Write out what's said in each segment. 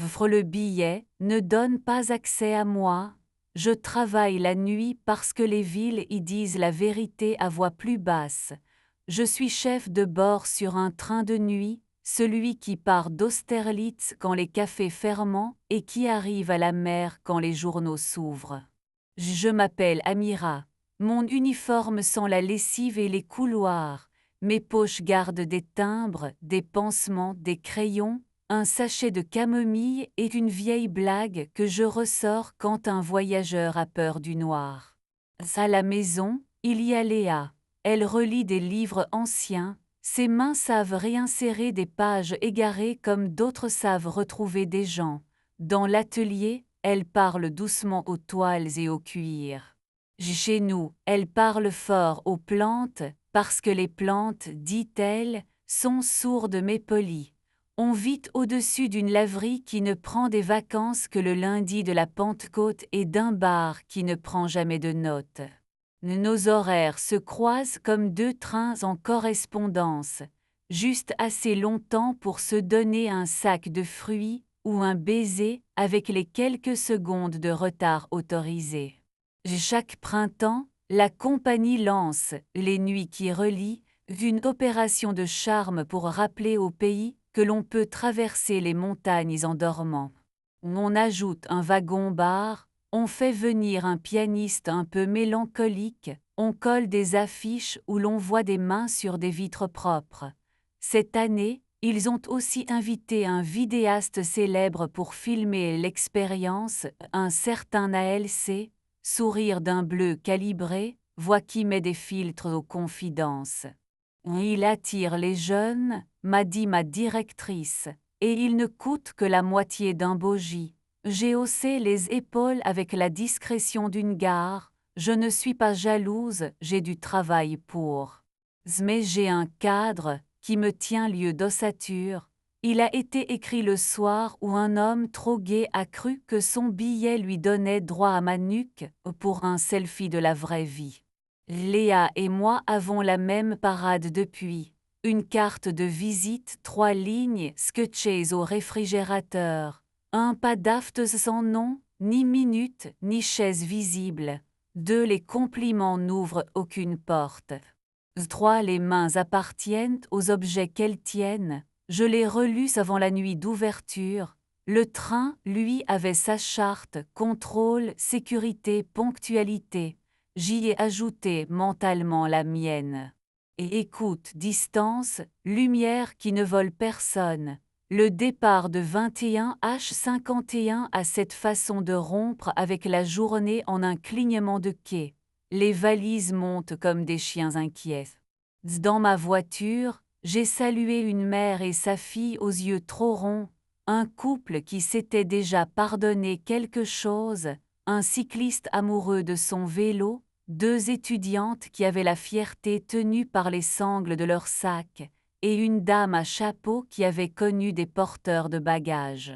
Offre le billet, ne donne pas accès à moi. Je travaille la nuit parce que les villes y disent la vérité à voix plus basse. Je suis chef de bord sur un train de nuit, celui qui part d'Austerlitz quand les cafés ferment et qui arrive à la mer quand les journaux s'ouvrent. Je m'appelle Amira. Mon uniforme sent la lessive et les couloirs. Mes poches gardent des timbres, des pansements, des crayons, un sachet de camomille et une vieille blague que je ressors quand un voyageur a peur du noir. À la maison, il y a Léa. Elle relit des livres anciens, ses mains savent réinsérer des pages égarées comme d'autres savent retrouver des gens. Dans l'atelier, elle parle doucement aux toiles et au cuir. Chez nous, elle parle fort aux plantes, parce que les plantes, dit-elle, sont sourdes mais polies. On vit au-dessus d'une laverie qui ne prend des vacances que le lundi de la Pentecôte et d'un bar qui ne prend jamais de notes. Nos horaires se croisent comme deux trains en correspondance, juste assez longtemps pour se donner un sac de fruits ou un baiser avec les quelques secondes de retard autorisés. Chaque printemps, la compagnie lance, les nuits qui relient, une opération de charme pour rappeler au pays que l'on peut traverser les montagnes en dormant. On ajoute un wagon-bar, on fait venir un pianiste un peu mélancolique, on colle des affiches où l'on voit des mains sur des vitres propres. Cette année, ils ont aussi invité un vidéaste célèbre pour filmer l'expérience, un certain ALC, sourire d'un bleu calibré, voix qui met des filtres aux confidences. Il attire les jeunes, m'a dit ma directrice, et il ne coûte que la moitié d'un bogie. J'ai haussé les épaules avec la discrétion d'une gare, je ne suis pas jalouse, j'ai du travail pour. Mais j'ai un cadre qui me tient lieu d'ossature. Il a été écrit le soir où un homme trop gai a cru que son billet lui donnait droit à ma nuque pour un selfie de la vraie vie. Léa et moi avons la même parade depuis. Une carte de visite, 3 lignes scotchées au réfrigérateur. Un pas d'aftes sans nom, ni minute, ni chaise visible. 2 les compliments n'ouvrent aucune porte. 3 les mains appartiennent aux objets qu'elles tiennent. Je les relus avant la nuit d'ouverture. Le train, lui, avait sa charte, contrôle, sécurité, ponctualité. J'y ai ajouté mentalement la mienne. Et écoute, distance, lumière qui ne vole personne. Le départ de 21h51 a cette façon de rompre avec la journée en un clignement de quai. Les valises montent comme des chiens inquiets. Dans ma voiture, j'ai salué une mère et sa fille aux yeux trop ronds, un couple qui s'était déjà pardonné quelque chose, un cycliste amoureux de son vélo, 2 étudiantes qui avaient la fierté tenue par les sangles de leur sac, et une dame à chapeau qui avait connu des porteurs de bagages.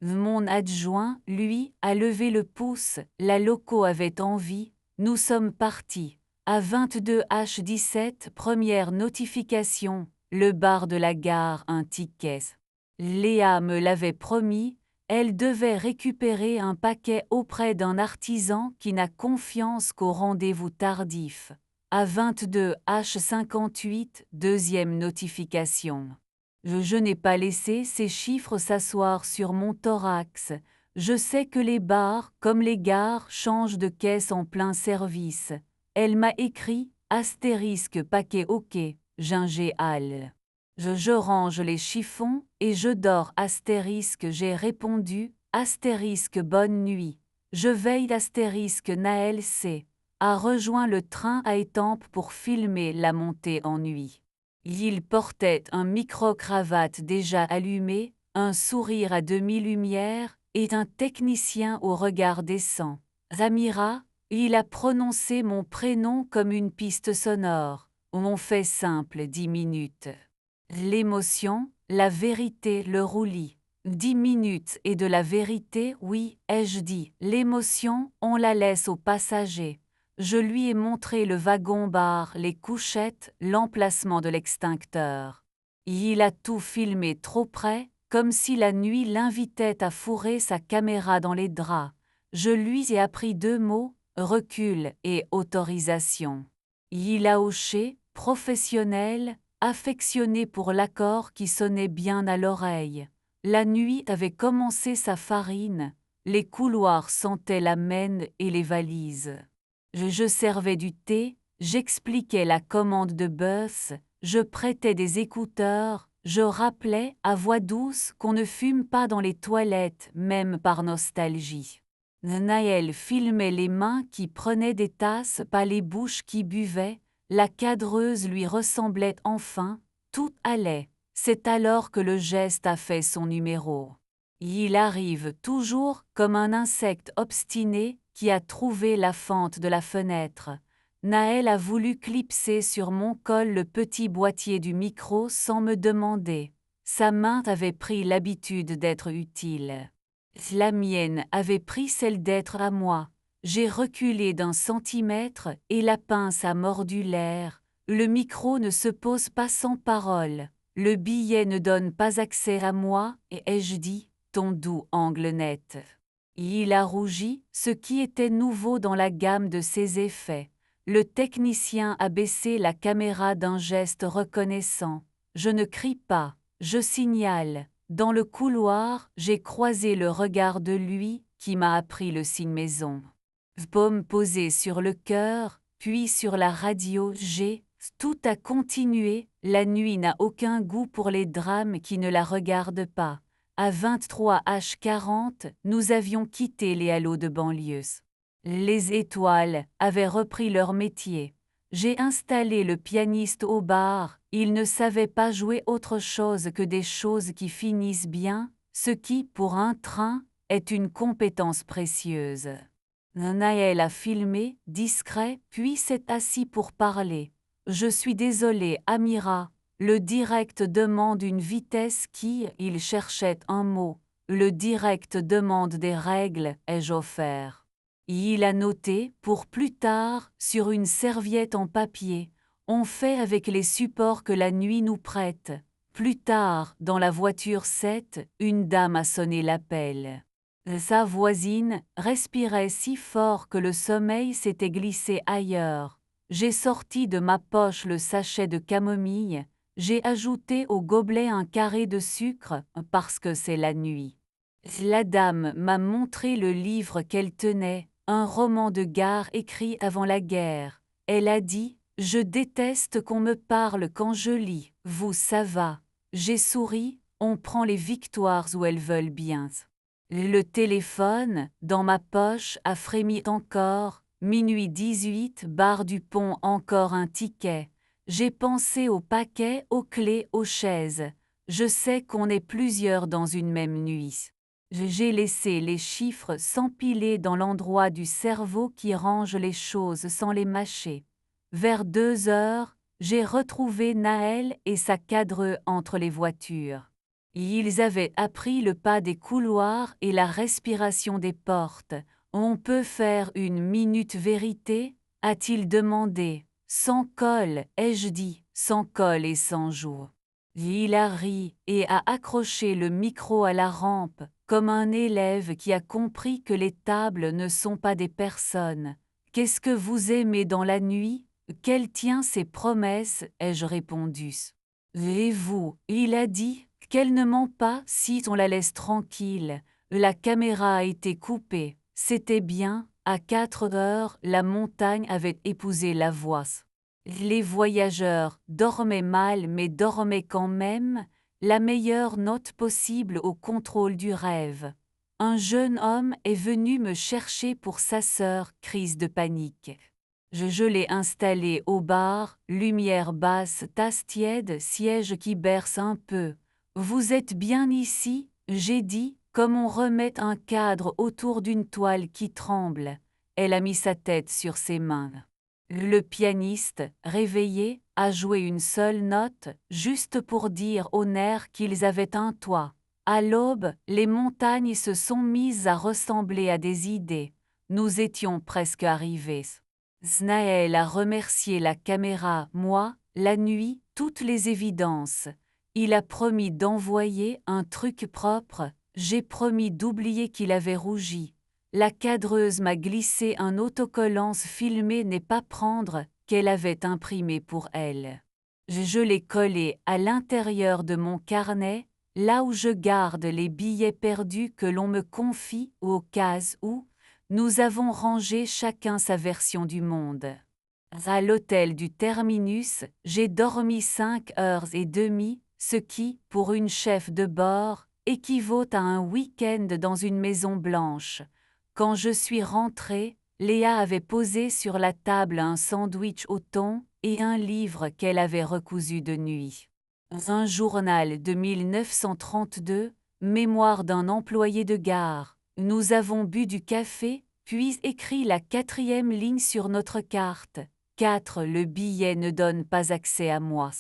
Mon adjoint, lui, a levé le pouce, la loco avait envie, nous sommes partis. À 22h17, première notification, le bar de la gare, un ticket. Léa me l'avait promis, elle devait récupérer un paquet auprès d'un artisan qui n'a confiance qu'au rendez-vous tardif. À 22h58, deuxième notification. Je n'ai pas laissé ces chiffres s'asseoir sur mon thorax. Je sais que les bars, comme les gares, changent de caisse en plein service. Elle m'a écrit astérisque paquet OK, Ginger Hall. Je range les chiffons et je dors astérisque j'ai répondu astérisque bonne nuit. Je veille astérisque Naël C. a rejoint le train à Étampes pour filmer la montée en nuit. Il portait un micro-cravate déjà allumé, un sourire à demi-lumière et un technicien au regard décent. Zamira, il a prononcé mon prénom comme une piste sonore. On fait simple 10 minutes. L'émotion, la vérité, le roulis. 10 minutes et de la vérité, oui, ai-je dit. L'émotion, on la laisse aux passagers. Je lui ai montré le wagon-bar, les couchettes, l'emplacement de l'extincteur. Il a tout filmé trop près, comme si la nuit l'invitait à fourrer sa caméra dans les draps. Je lui ai appris 2 mots, recul et autorisation. Il a hoché, professionnel, affectionné pour l'accord qui sonnait bien à l'oreille. La nuit avait commencé sa farine, les couloirs sentaient la mène et les valises. Je servais du thé, j'expliquais la commande de bœuf, je prêtais des écouteurs, je rappelais à voix douce qu'on ne fume pas dans les toilettes, même par nostalgie. Naël filmait les mains qui prenaient des tasses, pas les bouches qui buvaient, la cadreuse lui ressemblait enfin, tout allait. C'est alors que le geste a fait son numéro. Il arrive toujours comme un insecte obstiné qui a trouvé la fente de la fenêtre. Naël a voulu clipser sur mon col le petit boîtier du micro sans me demander. Sa main avait pris l'habitude d'être utile. La mienne avait pris celle d'être à moi. J'ai reculé d'1 centimètre et la pince a mordu l'air. Le micro ne se pose pas sans parole. Le billet ne donne pas accès à moi, et ai-je dit, ton doux angle net. Il a rougi, ce qui était nouveau dans la gamme de ses effets. Le technicien a baissé la caméra d'un geste reconnaissant. Je ne crie pas, je signale. Dans le couloir, j'ai croisé le regard de lui, qui m'a appris le signe maison. Paume posée sur le cœur, puis sur la radio, tout a continué, la nuit n'a aucun goût pour les drames qui ne la regardent pas. À 23h40, nous avions quitté les halos de banlieue. Les étoiles avaient repris leur métier. J'ai installé le pianiste au bar, il ne savait pas jouer autre chose que des choses qui finissent bien, ce qui, pour un train, est une compétence précieuse. Naël a filmé, discret, puis s'est assis pour parler. Je suis désolé, Amira. Le direct demande une vitesse qui, il cherchait un mot. Le direct demande des règles, ai-je offert. Il a noté, pour plus tard, sur une serviette en papier. On fait avec les supports que la nuit nous prête. Plus tard, dans la voiture 7, une dame a sonné l'appel. Sa voisine respirait si fort que le sommeil s'était glissé ailleurs. J'ai sorti de ma poche le sachet de camomille, j'ai ajouté au gobelet un carré de sucre parce que c'est la nuit. La dame m'a montré le livre qu'elle tenait, un roman de gare écrit avant la guerre. Elle a dit « Je déteste qu'on me parle quand je lis, vous ça va ». J'ai souri, on prend les victoires où elles veulent bien. Le téléphone, dans ma poche, a frémi encore. Minuit 18, barre du pont, encore un ticket. J'ai pensé aux paquets, aux clés, aux chaises. Je sais qu'on est plusieurs dans une même nuit. J'ai laissé les chiffres s'empiler dans l'endroit du cerveau qui range les choses sans les mâcher. Vers 2h, j'ai retrouvé Naël et sa cadre entre les voitures. Ils avaient appris le pas des couloirs et la respiration des portes. On peut faire une minute vérité, a-t-il demandé. Sans colle, ai-je dit, sans colle et sans joue. Il a ri et a accroché le micro à la rampe, comme un élève qui a compris que les tables ne sont pas des personnes. Qu'est-ce que vous aimez dans la nuit? Quelle tient ses promesses? Ai-je répondu. Et vous, il a dit, qu'elle ne ment pas si on la laisse tranquille. La caméra a été coupée. C'était bien, à 4h, la montagne avait épousé la voie. Les voyageurs dormaient mal mais dormaient quand même, la meilleure note possible au contrôle du rêve. Un jeune homme est venu me chercher pour sa sœur, crise de panique. Je l'ai installé au bar, lumière basse, tasse tiède, siège qui berce un peu. Vous êtes bien ici, j'ai dit, comme on remet un cadre autour d'une toile qui tremble. Elle a mis sa tête sur ses mains. Le pianiste, réveillé, a joué une seule note, juste pour dire aux nerfs qu'ils avaient un toit. À l'aube, les montagnes se sont mises à ressembler à des idées. Nous étions presque arrivés. Naël a remercié la caméra, moi, la nuit, toutes les évidences. Il a promis d'envoyer un truc propre, j'ai promis d'oublier qu'il avait rougi. La cadreuse m'a glissé un autocollant filmé n'est pas prendre, qu'elle avait imprimé pour elle. Je l'ai collé à l'intérieur de mon carnet, là où je garde les billets perdus que l'on me confie au cas où nous avons rangé chacun sa version du monde. À l'hôtel du terminus, j'ai dormi 5 heures et demie, ce qui, pour une chef de bord, équivaut à un week-end dans une maison blanche. Quand je suis rentrée, Léa avait posé sur la table un sandwich au thon et un livre qu'elle avait recousu de nuit. Un journal de 1932, mémoire d'un employé de gare. Nous avons bu du café, puis écrit la 4e ligne sur notre carte. 4. Le billet ne donne pas accès à moi.